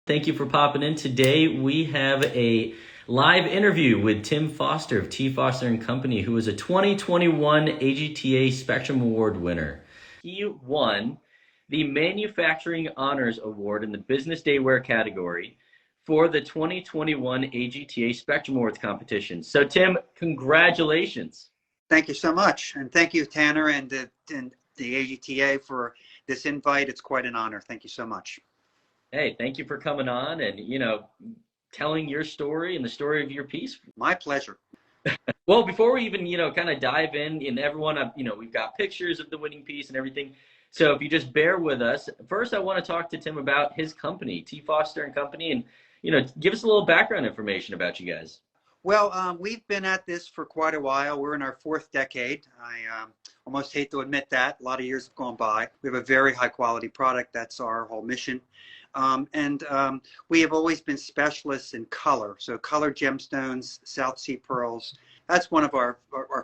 Thank you for popping in. Today we have a live interview with Tim Foster of T.Foster&Co., who is a 2021 AGTA Spectrum Award winner. He won the Manufacturing Honors Award in the Business Daywear category for the 2021 AGTA Spectrum Awards competition. So Tim, congratulations. Thank you so much. And thank you, Tanner, and the AGTA for this invite. It's quite an honor. Thank you so much. Hey, thank you for coming on and, telling your story and the story of your piece. My pleasure. Well, before we even, kind of dive in, and everyone, we've got pictures of the winning piece and everything. So if you just bear with us, first I want to talk to Tim about his company, T.Foster&Co., and, give us a little background information about you guys. Well, we've been at this for quite a while. We're in our fourth decade. I almost hate to admit that. A lot of years have gone by. We have a very high quality product. That's our whole mission. We have always been specialists in color. So colored gemstones, South Sea pearls, that's one of our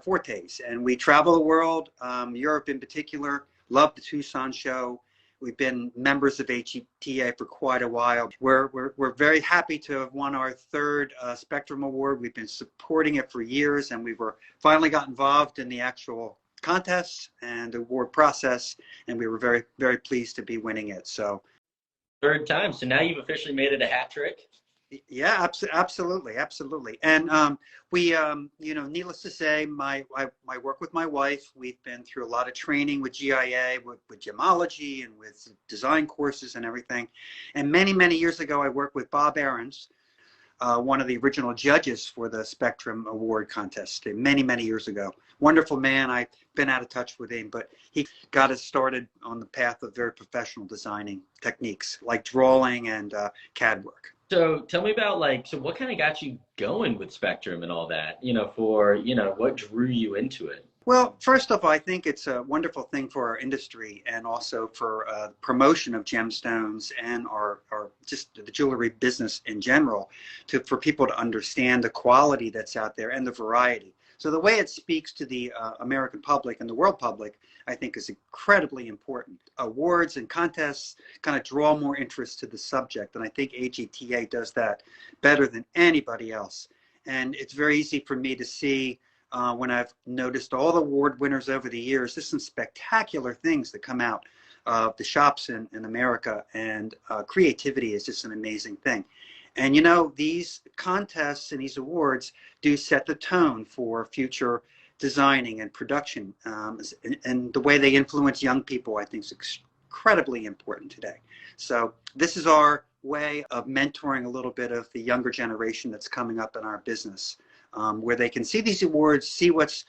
fortes. And we travel the world, Europe in particular, love the Tucson show. We've been members of AGTA for quite a while. We're very happy to have won our third Spectrum Award. We've been supporting it for years, and we were finally got involved in the actual contest and award process, and we were very, very pleased to be winning it. So, third time. So now you've officially made it a hat trick. Yeah, absolutely. And needless to say, my work with my wife, we've been through a lot of training with GIA, with gemology and with design courses and everything. And many years ago, I worked with Bob Aarons, one of the original judges for the Spectrum Award contest many years ago. Wonderful man. I've been out of touch with him, but he got us started on the path of very professional designing techniques like drawing and CAD work. So tell me about what kind of got you going with Spectrum and all that, what drew you into it? Well, first off, I think it's a wonderful thing for our industry and also for promotion of gemstones and our just the jewelry business in general for people to understand the quality that's out there and the variety. So the way it speaks to the American public and the world public, I think, is incredibly important. Awards and contests kind of draw more interest to the subject, and I think AGTA does that better than anybody else. And it's very easy for me to see when I've noticed all the award winners over the years, there's some spectacular things that come out of the shops in America, and creativity is just an amazing thing. And these contests and these awards do set the tone for future designing and production, and the way they influence young people, I think, is incredibly important today. So this is our way of mentoring a little bit of the younger generation that's coming up in our business, where they can see these awards, see what's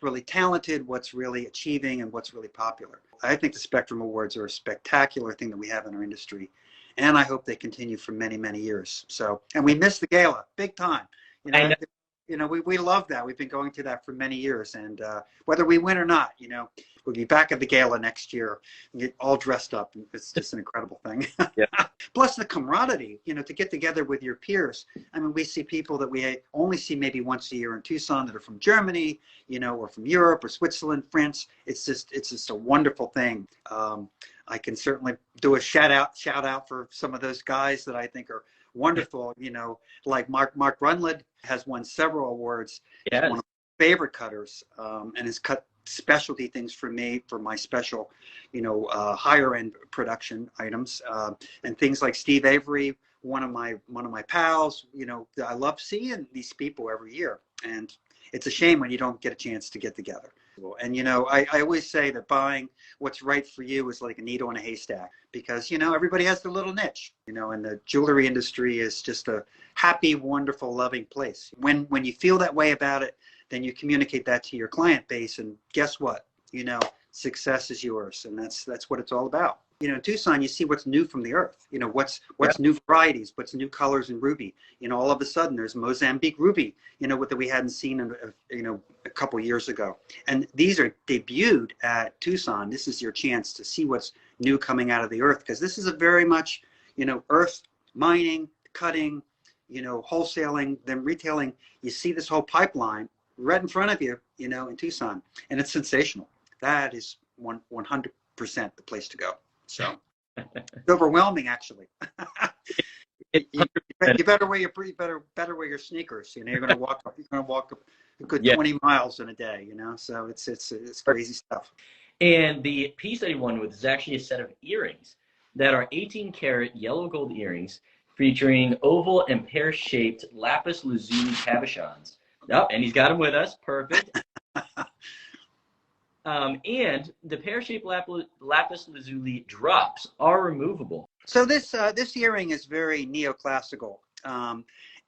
really talented, what's really achieving, and what's really popular. I think the Spectrum Awards are a spectacular thing that we have in our industry, and I hope they continue for many years. So, and we miss the gala big time. We love that. We've been going to that for many years, and whether we win or not, we'll be back at the gala next year and get all dressed up. It's just an incredible thing. Yeah. Plus the camaraderie, to get together with your peers. I mean, we see people that we only see maybe once a year in Tucson that are from Germany, or from Europe or Switzerland, France. It's just a wonderful thing. I can certainly do a shout out for some of those guys that I think are wonderful, like Mark Runlid has won several awards. Yes. He's one of my favorite cutters, and has cut specialty things for me for my special, higher end production items, and things like Steve Avery, one of my pals. I love seeing these people every year, and it's a shame when you don't get a chance to get together. And I always say that buying what's right for you is like a needle in a haystack, because everybody has their little niche, and the jewelry industry is just a happy, wonderful, loving place. When you feel that way about it, then you communicate that to your client base, and guess what? Success is yours, and that's what it's all about. In Tucson, you see what's new from the earth. What's new varieties, what's new colors in ruby. All of a sudden there's Mozambique ruby, that we hadn't seen in, a couple years ago. And these are debuted at Tucson. This is your chance to see what's new coming out of the earth, because this is a very much, earth mining, cutting, wholesaling, then retailing. You see this whole pipeline right in front of you, in Tucson, and it's sensational. That is 100% the place to go. So it's overwhelming, actually. It's You, 100%. you better wear your better wear your sneakers. You know, you're gonna walk a good Yeah. 20 miles in a day. You know, so it's crazy stuff. And the piece that he won with is actually a set of earrings that are 18 karat yellow gold earrings featuring oval and pear shaped lapis lazuli cabochons. Yep, and he's got them with us. Perfect. And the pear shaped lapis lazuli drops are removable. So this earring is very neoclassical,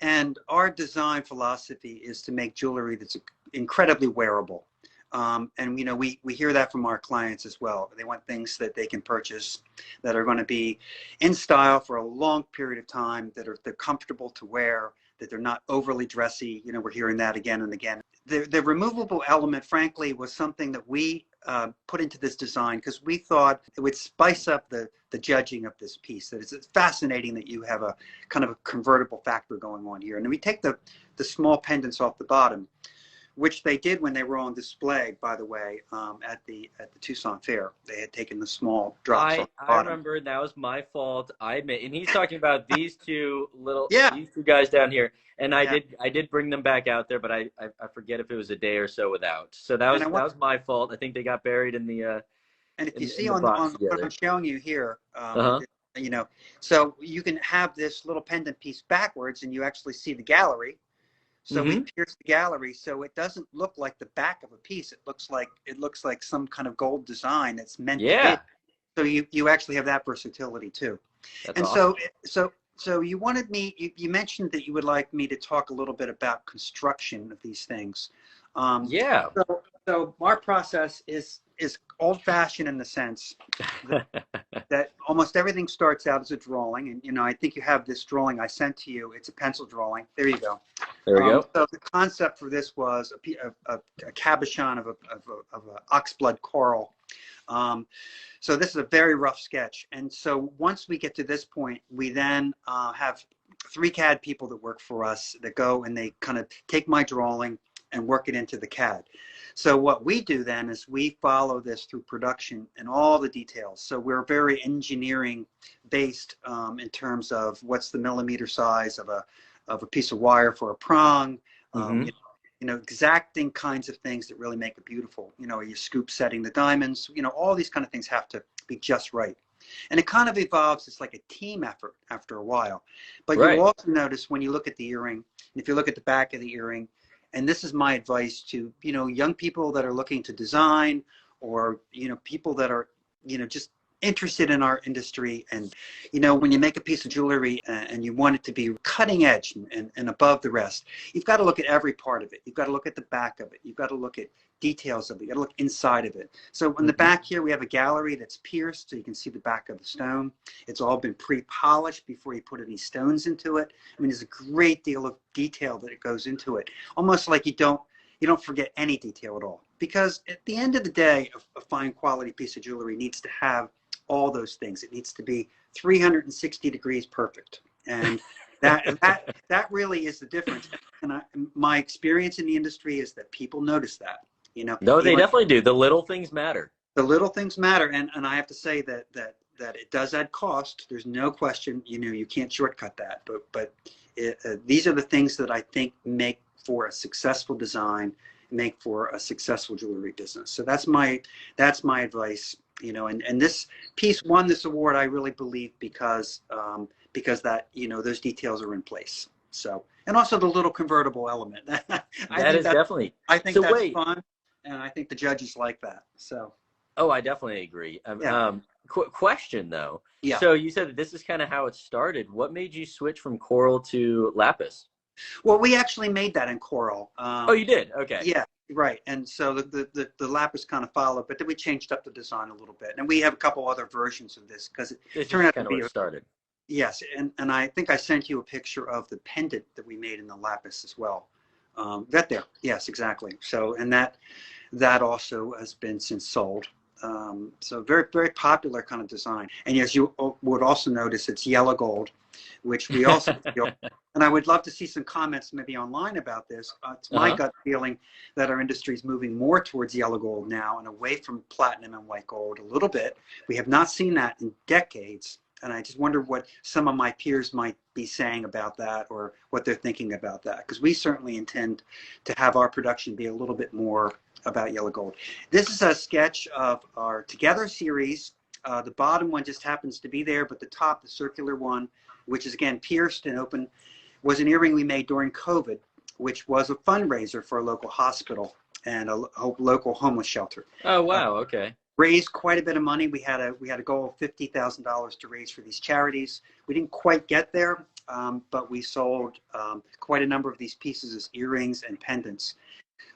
and our design philosophy is to make jewelry that's incredibly wearable. And you know, we hear that from our clients as well. They want things that they can purchase that are going to be in style for a long period of time, they're comfortable to wear, that they're not overly dressy. You know, we're hearing that again and again. The removable element, frankly, was something that we put into this design because we thought it would spice up the judging of this piece. That it's fascinating that you have a kind of a convertible factor going on here. And we take the small pendants off the bottom, which they did when they were on display, by the way, at the Tucson Fair. They had taken the small drops off the I bottom. remember that was my fault. I admit, and he's talking about these two Yeah. these two guys down here, and Yeah. I did bring them back out there, but I forget if it was a day or so without. So that And was my fault. I think they got buried in the and if you see in the on box what I'm together. showing you here, Uh-huh. you know, so you can have this little pendant piece backwards, and you actually see the gallery. So we Mm-hmm. pierce the gallery, so it doesn't look like the back of a piece. It looks like some kind of gold design that's meant to be. Yeah, So you actually have that versatility too. that's And awesome. so you wanted me. You mentioned that you would like me to talk a little bit about construction of these things. Um, Yeah. so our process is old fashioned in the sense that almost everything starts out as a drawing. And, you know, I think you have this drawing I sent to you. It's a pencil drawing. There you go. There we go. So the concept for this was a cabochon of a oxblood coral. So this is a very rough sketch. And so once we get to this point, we then have 3 CAD people that work for us that go and they kind of take my drawing and work it into the CAD. So what we do then is we follow this through production and all the details. So we're very engineering based in terms of what's the millimeter size of a piece of wire for a prong, Mm-hmm. you know, exacting kinds of things that really make it beautiful. You know, you scoop setting the diamonds, you know, all these kind of things have to be just right. And it kind of evolves. It's like a team effort after a while. But Right. you'll also notice when you look at the earring, and if you look at the back of the earring, and this is my advice to, you know, young people that are looking to design, or, you know, people that are, you know, just interested in our industry. And, you know, when you make a piece of jewelry and you want it to be cutting edge and above the rest, you've got to look at every part of it. You've got to look at the back of it. You've got to look at details of it. You've got to look inside of it. So in the back here, we have a gallery that's pierced, so you can see the back of the stone. It's all been pre-polished before you put any stones into it. I mean, there's a great deal of detail that it goes into it, almost like you don't forget any detail at all. Because at the end of the day, a fine quality piece of jewelry needs to have all those things. It needs to be 360 degrees perfect. And that really is the difference. And my experience in the industry is that people notice that. You know, No, they even definitely do. The little things matter. the little things matter. And I have to say that it does add cost. There's no question. You know, you can't shortcut that. But these are the things that I think make for a successful design, make for a successful jewelry business. So that's my advice. You know, and this piece won this award, I really believe, because that, you know, those details are in place. So, and also the little convertible element. That is definitely. I think So that's wait. fun, and I think the judges like that. So, Oh, I definitely agree. yeah, Question though. yeah. So you said that this is kind of how it started. What made you switch from coral to lapis? Well, we actually made that in coral. Oh, you did? Okay. Yeah, right. And so the lapis kind of followed, but then we changed up the design a little bit, and we have a couple other versions of this because it This turned is out to kind of be where it started. yes. And I think I sent you a picture of the pendant that we made in the lapis as well. That there, yes, exactly. So, and that also has been since sold. So very, very popular kind of design. And as you would also notice, it's yellow gold, which we also feel. And I would love to see some comments maybe online about this. It's my Uh-huh. gut feeling that our industry is moving more towards yellow gold now and away from platinum and white gold a little bit. We have not seen that in decades. And I just wonder what some of my peers might be saying about that, or what they're thinking about that, because we certainly intend to have our production be a little bit more about yellow gold. This is a sketch of our Together series. The bottom one just happens to be there, but the top, the circular one, which is again pierced and open, was an earring we made during COVID, which was a fundraiser for a local hospital and a local homeless shelter. Oh, wow. Okay. Raised quite a bit of money. We had a goal of $50,000 to raise for these charities. We didn't quite get there, but we sold quite a number of these pieces as earrings and pendants.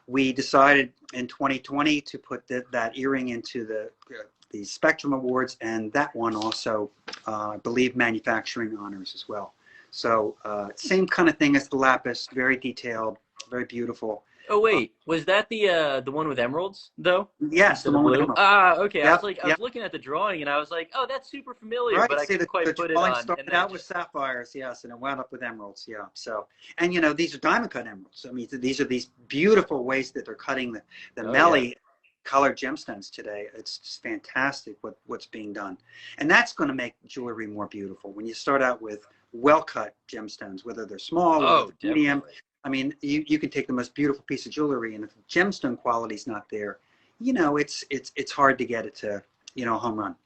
We decided in 2020 to put that earring into the Spectrum Awards, and that one also, I believe, manufacturing honors as well. So same kind of thing as the Lapis, very detailed, very beautiful. Oh wait, was that the one with emeralds though? Yes, the one with emeralds. Ah, okay. Yep, I was looking at the drawing and I was like, oh, that's super familiar, right. but I See, couldn't quite put it on. Started out with sapphires, yes, and it wound up with emeralds, yeah. So, and you know, these are diamond cut emeralds. I mean, these are these beautiful ways that they're cutting the Melly colored gemstones today. It's just fantastic what's being done, and that's going to make jewelry more beautiful. When you start out with well cut gemstones, whether they're small or medium. I mean, you can take the most beautiful piece of jewelry, and if the gemstone quality is not there, you know, it's hard to get it to, you know, a home run.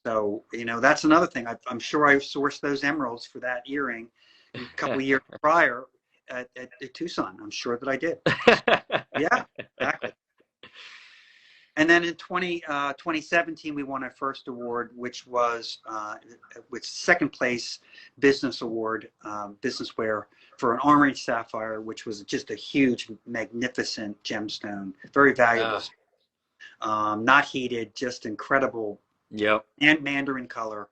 So, you know, that's another thing. I'm sure I sourced those emeralds for that earring a couple of years prior at Tucson. I'm sure that I did. Yeah, exactly. And then in 2017, we won our first award, which was with second place business award, business wear, for an Armory Sapphire, which was just a huge, magnificent gemstone, very valuable, not heated, just incredible. Yep. And mandarin color.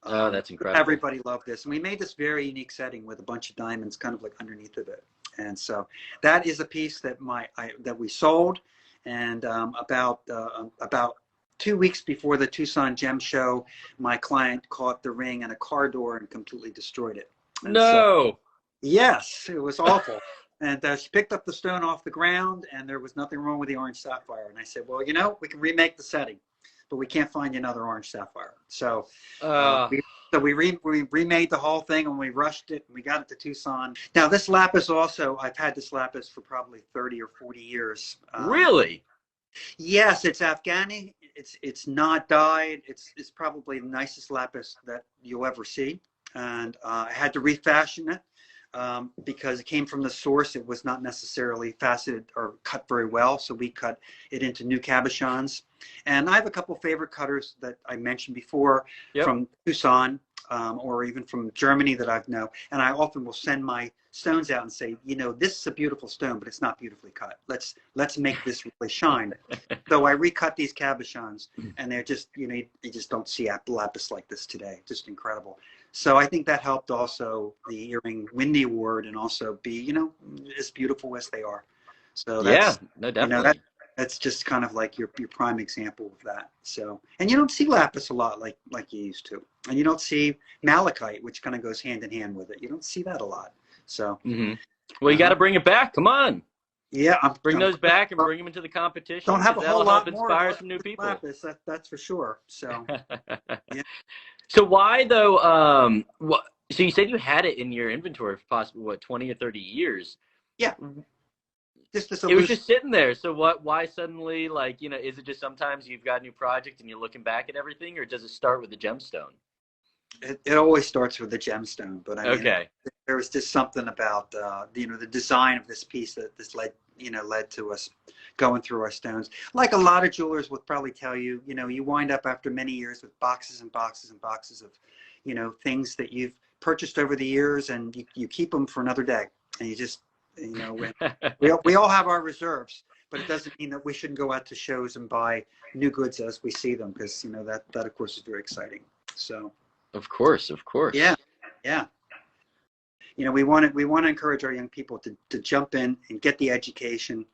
Oh, that's incredible. Everybody loved this. And we made this very unique setting with a bunch of diamonds kind of like underneath of it. And so that is a piece that that we sold. And about 2 weeks before the Tucson Gem Show, my client caught the ring in a car door and completely destroyed it. And no. Yes, it was awful. And she picked up the stone off the ground, and there was nothing wrong with the orange sapphire. And I said, well, you know, we can remake the setting, but we can't find you another orange sapphire. So we remade the whole thing, and we rushed it, and we got it to Tucson. Now, this Lapis also, I've had this Lapis for probably 30 or 40 years. Really? Yes, it's Afghani. It's not dyed. It's probably the nicest Lapis that you'll ever see. And I had to refashion it. Because it came from the source, it was not necessarily faceted or cut very well, so we cut it into new cabochons. And I have a couple favorite cutters that I mentioned before from Tucson or even from Germany that I know, and I often will send my stones out and say, you know, this is a beautiful stone, but it's not beautifully cut. Let's make this really shine. So I recut these cabochons, and they're just, you know, you just don't see lapis like this today. Just incredible. So I think that helped also the earring win the award and also be, you know, as beautiful as they are. So that's, no, definitely. You know, that's just kind of like your prime example of that. So, and you don't see lapis a lot like you used to, and you don't see malachite, which kind of goes hand in hand with it. You don't see that a lot. So, well, you got to bring it back. Come on. Yeah, bring those back and bring them into the competition. Don't have a whole lot more. Inspire some new people. Lapis, that's for sure. So, yeah. So why though? So you said you had it in your inventory for possibly 20 or 30 years. Yeah. It was just sitting there. So why suddenly, like, you know, is it just sometimes you've got a new project and you're looking back at everything, or does it start with the gemstone? It always starts with the gemstone, but I mean, there was just something about you know, the design of this piece that led to us going through our stones. Like a lot of jewelers will probably tell you, you know, you wind up after many years with boxes and boxes and boxes of, you know, things that you've purchased over the years, and you keep them for another day, and you just, you know, we all have our reserves, but it doesn't mean that we shouldn't go out to shows and buy new goods as we see them, because, you know, that of course is very exciting. So. Of course. Yeah. You know, we want to encourage our young people to jump in and get the education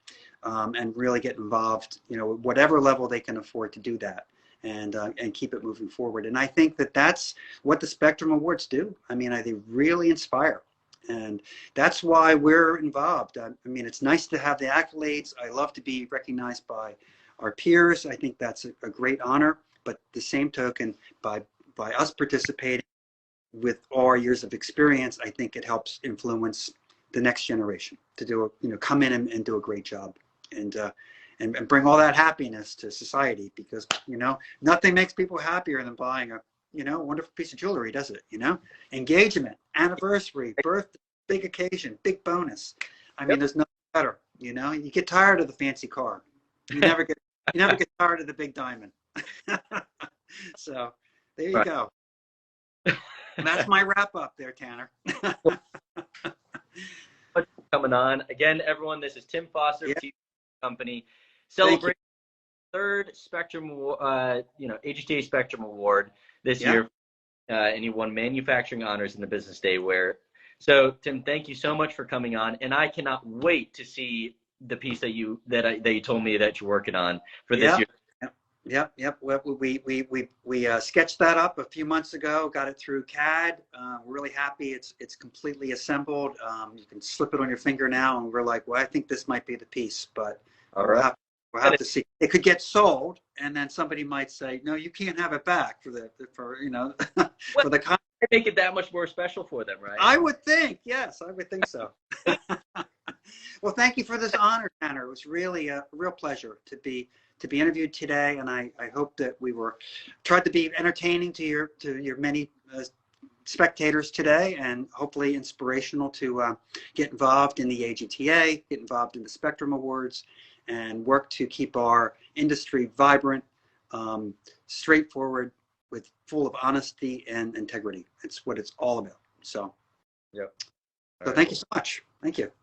and really get involved, you know, whatever level they can afford to do that, and keep it moving forward. And I think that that's what the Spectrum Awards do. I mean, they really inspire, and that's why we're involved. I mean, it's nice to have the accolades. I love to be recognized by our peers. I think that's a great honor, but the same token, by by us participating with all our years of experience, I think it helps influence the next generation to do come in and do a great job, and bring all that happiness to society, because nothing makes people happier than buying a wonderful piece of jewelry, does it? Engagement, anniversary, birthday, big occasion, big bonus. I mean, there's nothing better. You get tired of the fancy car. You never get tired of the big diamond. So there you go. That's my wrap up there, Tanner. Coming on again, everyone. This is Tim Foster of T.Foster&Co. Celebrating third Spectrum, AGTA Spectrum Award this year, and he won manufacturing honors in the Business Day Wear. So, Tim, thank you so much for coming on, and I cannot wait to see the piece that you told me that you're working on for this year. Yep. Well, we sketched that up a few months ago. Got it through CAD. We're really happy. It's completely assembled. You can slip it on your finger now, and we're like, well, I think this might be the piece, but we'll have to see. It could get sold, and then somebody might say, no, you can't have it back for the for the. Make it that much more special for them, right? I would think, yes, I would think so. Well, thank you for this honor, Tanner. It was really a real pleasure to be interviewed today, and I hope that we tried to be entertaining to your many spectators today, and hopefully inspirational to get involved in the AGTA, get involved in the Spectrum Awards, and work to keep our industry vibrant, straightforward, full of honesty and integrity. It's what it's all about. So, yep. So thank you so much. Thank you.